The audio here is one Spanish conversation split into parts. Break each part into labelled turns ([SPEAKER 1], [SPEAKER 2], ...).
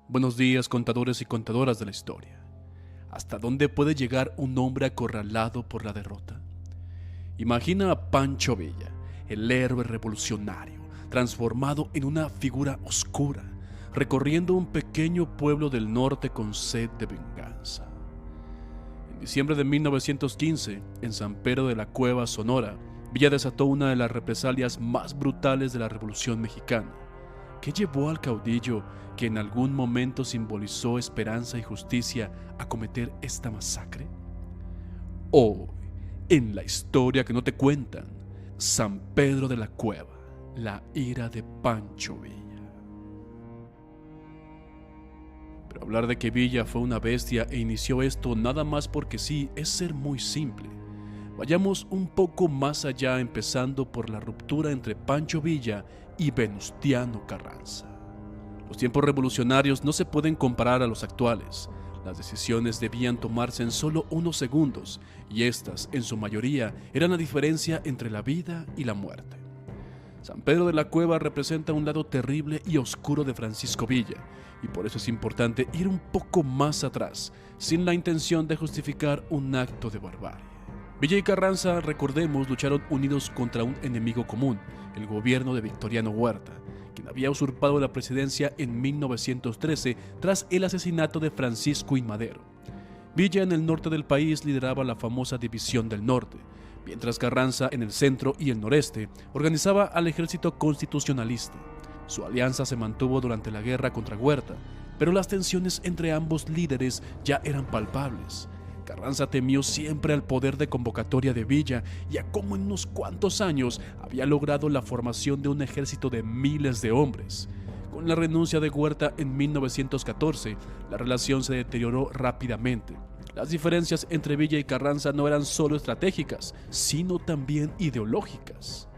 [SPEAKER 1] Buenos días, contadores y contadoras de la historia. ¿Hasta dónde puede llegar un hombre acorralado por la derrota? Imagina a Pancho Villa, el héroe revolucionario, transformado en una figura oscura, recorriendo un pequeño pueblo del norte con sed de venganza. En diciembre de 1915, en San Pedro de la Cueva, Sonora, Villa desató una de las represalias más brutales de la Revolución Mexicana. ¿Qué llevó al caudillo, que en algún momento simbolizó esperanza y justicia, a cometer esta masacre? Hoy, en la historia que no te cuentan, San Pedro de la Cueva, la ira de Pancho Villa. Pero hablar de que Villa fue una bestia e inició esto nada más porque sí es ser muy simple. Vayamos un poco más allá, empezando por la ruptura entre Pancho Villa y Venustiano Carranza. Los tiempos revolucionarios no se pueden comparar a los actuales. Las decisiones debían tomarse en solo unos segundos, y estas, en su mayoría, eran la diferencia entre la vida y la muerte. San Pedro de la Cueva representa un lado terrible y oscuro de Francisco Villa, y por eso es importante ir un poco más atrás, sin la intención de justificar un acto de barbarie. Villa y Carranza, recordemos, lucharon unidos contra un enemigo común, el gobierno de Victoriano Huerta, quien había usurpado la presidencia en 1913 tras el asesinato de Francisco I. Madero. Villa en el norte del país lideraba la famosa División del Norte, mientras Carranza en el centro y el noreste organizaba al ejército constitucionalista. Su alianza se mantuvo durante la guerra contra Huerta, pero las tensiones entre ambos líderes ya eran palpables. Carranza temió siempre al poder de convocatoria de Villa y a cómo en unos cuantos años había logrado la formación de un ejército de miles de hombres. Con la renuncia de Huerta en 1914, la relación se deterioró rápidamente. Las diferencias entre Villa y Carranza no eran solo estratégicas, sino también ideológicas.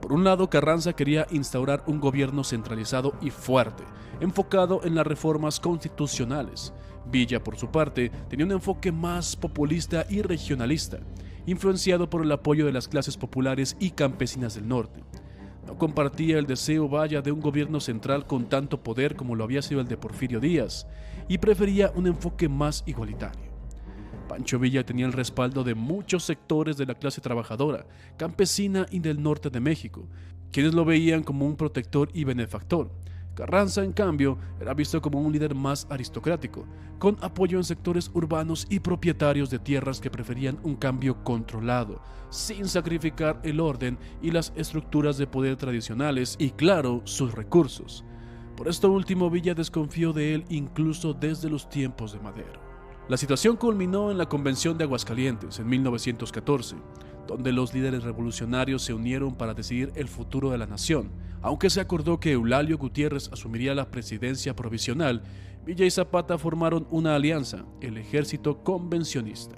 [SPEAKER 1] Por un lado, Carranza quería instaurar un gobierno centralizado y fuerte, enfocado en las reformas constitucionales. Villa, por su parte, tenía un enfoque más populista y regionalista, influenciado por el apoyo de las clases populares y campesinas del norte. No compartía el deseo Villa de un gobierno central con tanto poder como lo había sido el de Porfirio Díaz, y prefería un enfoque más igualitario. Pancho Villa tenía el respaldo de muchos sectores de la clase trabajadora, campesina y del norte de México, quienes lo veían como un protector y benefactor. Carranza, en cambio, era visto como un líder más aristocrático, con apoyo en sectores urbanos y propietarios de tierras que preferían un cambio controlado, sin sacrificar el orden y las estructuras de poder tradicionales y, claro, sus recursos. Por esto último, Villa desconfió de él incluso desde los tiempos de Madero. La situación culminó en la Convención de Aguascalientes en 1914, donde los líderes revolucionarios se unieron para decidir el futuro de la nación. Aunque se acordó que Eulalio Gutiérrez asumiría la presidencia provisional, Villa y Zapata formaron una alianza, el Ejército Convencionista,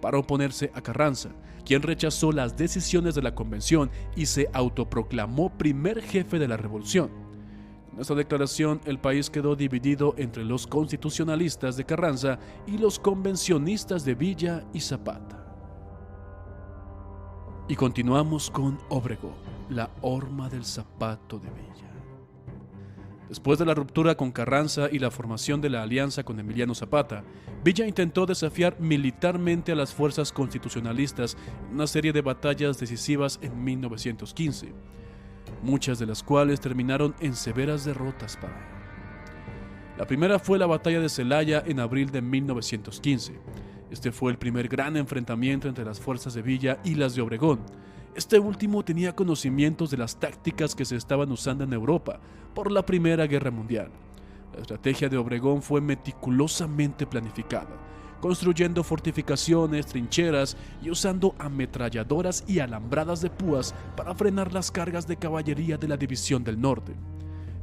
[SPEAKER 1] para oponerse a Carranza, quien rechazó las decisiones de la convención y se autoproclamó primer jefe de la revolución. En esta declaración, el país quedó dividido entre los constitucionalistas de Carranza y los convencionistas de Villa y Zapata. Y continuamos con Obregón, la horma del zapato de Villa. Después de la ruptura con Carranza y la formación de la alianza con Emiliano Zapata, Villa intentó desafiar militarmente a las fuerzas constitucionalistas en una serie de batallas decisivas en 1915. Muchas de las cuales terminaron en severas derrotas para él. La primera fue la batalla de Celaya en abril de 1915. Este fue el primer gran enfrentamiento entre las fuerzas de Villa y las de Obregón. Este último tenía conocimientos de las tácticas que se estaban usando en Europa por la Primera Guerra Mundial. La estrategia de Obregón fue meticulosamente planificada, construyendo fortificaciones, trincheras y usando ametralladoras y alambradas de púas para frenar las cargas de caballería de la División del Norte.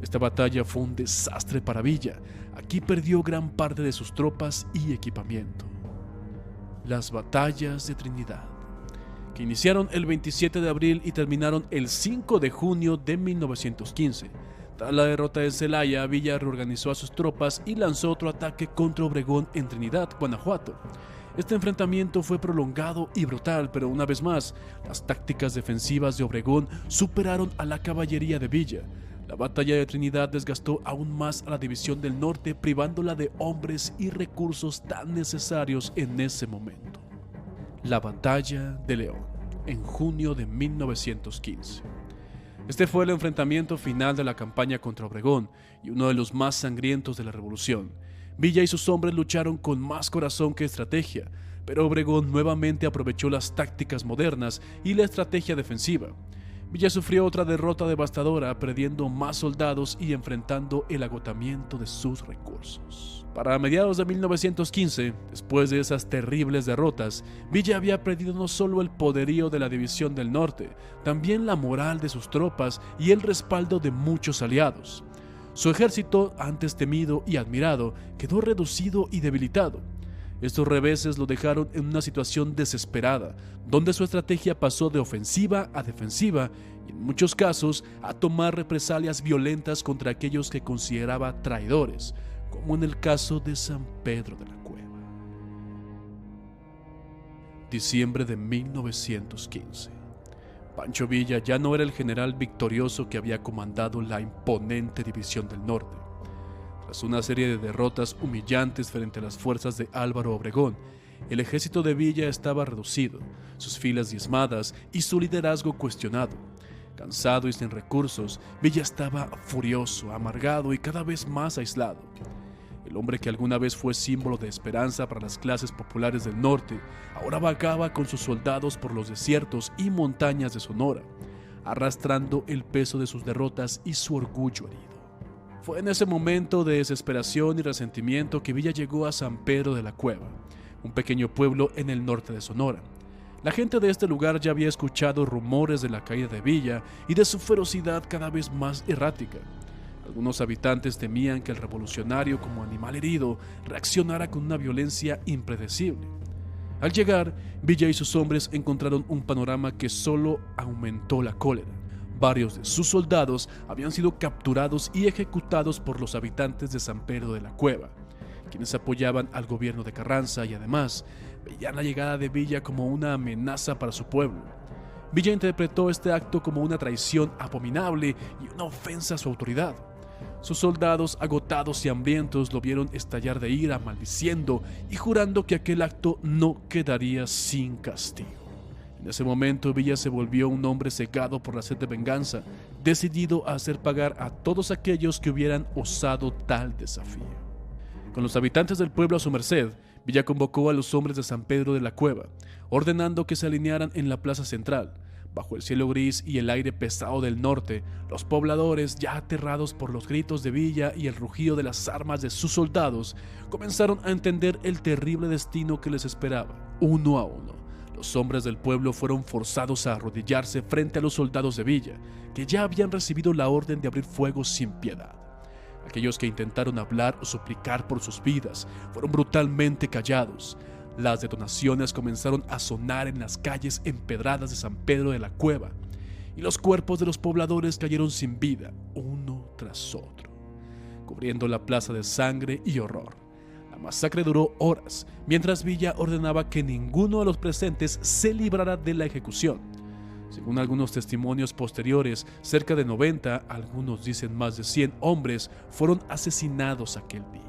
[SPEAKER 1] Esta batalla fue un desastre para Villa. Aquí perdió gran parte de sus tropas y equipamiento. Las batallas de Trinidad, que iniciaron el 27 de abril y terminaron el 5 de junio de 1915. Tras la derrota de Celaya, Villa reorganizó a sus tropas y lanzó otro ataque contra Obregón en Trinidad, Guanajuato. Este enfrentamiento fue prolongado y brutal, pero una vez más, las tácticas defensivas de Obregón superaron a la caballería de Villa. La batalla de Trinidad desgastó aún más a la División del Norte, privándola de hombres y recursos tan necesarios en ese momento. La Batalla de León, en junio de 1915. Este fue el enfrentamiento final de la campaña contra Obregón y uno de los más sangrientos de la Revolución. Villa y sus hombres lucharon con más corazón que estrategia, pero Obregón nuevamente aprovechó las tácticas modernas y la estrategia defensiva. Villa sufrió otra derrota devastadora, perdiendo más soldados y enfrentando el agotamiento de sus recursos. Para mediados de 1915, después de esas terribles derrotas, Villa había perdido no solo el poderío de la División del Norte, también la moral de sus tropas y el respaldo de muchos aliados. Su ejército, antes temido y admirado, quedó reducido y debilitado. Estos reveses lo dejaron en una situación desesperada, donde su estrategia pasó de ofensiva a defensiva y en muchos casos a tomar represalias violentas contra aquellos que consideraba traidores, como en el caso de San Pedro de la Cueva. Diciembre de 1915. Pancho Villa ya no era el general victorioso que había comandado la imponente División del Norte. Tras una serie de derrotas humillantes frente a las fuerzas de Álvaro Obregón, el ejército de Villa estaba reducido, sus filas diezmadas y su liderazgo cuestionado. Cansado y sin recursos, Villa estaba furioso, amargado y cada vez más aislado. El hombre que alguna vez fue símbolo de esperanza para las clases populares del norte, ahora vagaba con sus soldados por los desiertos y montañas de Sonora, arrastrando el peso de sus derrotas y su orgullo herido. Fue en ese momento de desesperación y resentimiento que Villa llegó a San Pedro de la Cueva, un pequeño pueblo en el norte de Sonora. La gente de este lugar ya había escuchado rumores de la caída de Villa y de su ferocidad cada vez más errática. Algunos habitantes temían que el revolucionario, como animal herido, reaccionara con una violencia impredecible. Al llegar, Villa y sus hombres encontraron un panorama que solo aumentó la cólera. Varios de sus soldados habían sido capturados y ejecutados por los habitantes de San Pedro de la Cueva, quienes apoyaban al gobierno de Carranza y además veían la llegada de Villa como una amenaza para su pueblo. Villa interpretó este acto como una traición abominable y una ofensa a su autoridad. Sus soldados, agotados y hambrientos, lo vieron estallar de ira, maldiciendo y jurando que aquel acto no quedaría sin castigo. En ese momento Villa se volvió un hombre cegado por la sed de venganza, decidido a hacer pagar a todos aquellos que hubieran osado tal desafío. Con los habitantes del pueblo a su merced, Villa convocó a los hombres de San Pedro de la Cueva, ordenando que se alinearan en la plaza central. Bajo el cielo gris y el aire pesado del norte, los pobladores, ya aterrados por los gritos de Villa y el rugido de las armas de sus soldados, comenzaron a entender el terrible destino que les esperaba. Uno a uno, los hombres del pueblo fueron forzados a arrodillarse frente a los soldados de Villa, que ya habían recibido la orden de abrir fuego sin piedad. Aquellos que intentaron hablar o suplicar por sus vidas fueron brutalmente callados. Las detonaciones comenzaron a sonar en las calles empedradas de San Pedro de la Cueva, y los cuerpos de los pobladores cayeron sin vida, uno tras otro, cubriendo la plaza de sangre y horror. La masacre duró horas, mientras Villa ordenaba que ninguno de los presentes se librara de la ejecución. Según algunos testimonios posteriores, cerca de 90, algunos dicen más de 100 hombres fueron asesinados aquel día.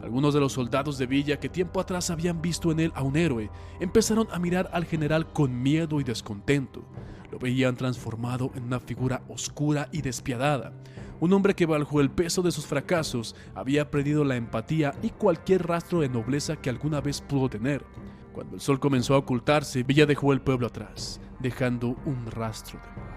[SPEAKER 1] Algunos de los soldados de Villa, que tiempo atrás habían visto en él a un héroe, empezaron a mirar al general con miedo y descontento. Lo veían transformado en una figura oscura y despiadada, un hombre que bajo el peso de sus fracasos había perdido la empatía y cualquier rastro de nobleza que alguna vez pudo tener. Cuando el sol comenzó a ocultarse, Villa dejó el pueblo atrás, dejando un rastro de muerte.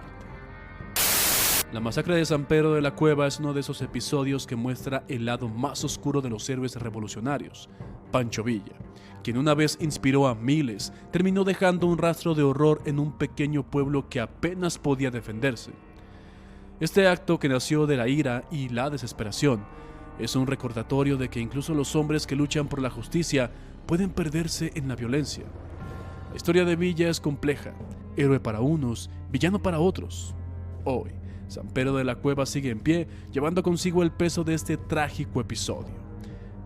[SPEAKER 1] La masacre de San Pedro de la Cueva es uno de esos episodios que muestra el lado más oscuro de los héroes revolucionarios. Pancho Villa, quien una vez inspiró a miles, terminó dejando un rastro de horror en un pequeño pueblo que apenas podía defenderse. Este acto, que nació de la ira y la desesperación, es un recordatorio de que incluso los hombres que luchan por la justicia pueden perderse en la violencia. La historia de Villa es compleja, héroe para unos, villano para otros. Hoy, San Pedro de la Cueva sigue en pie, llevando consigo el peso de este trágico episodio.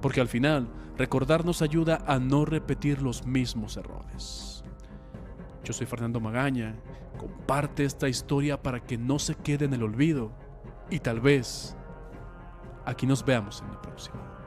[SPEAKER 1] Porque al final, recordar nos ayuda a no repetir los mismos errores. Yo soy Fernando Magaña. Comparte esta historia para que no se quede en el olvido y tal vez aquí nos veamos en la próxima.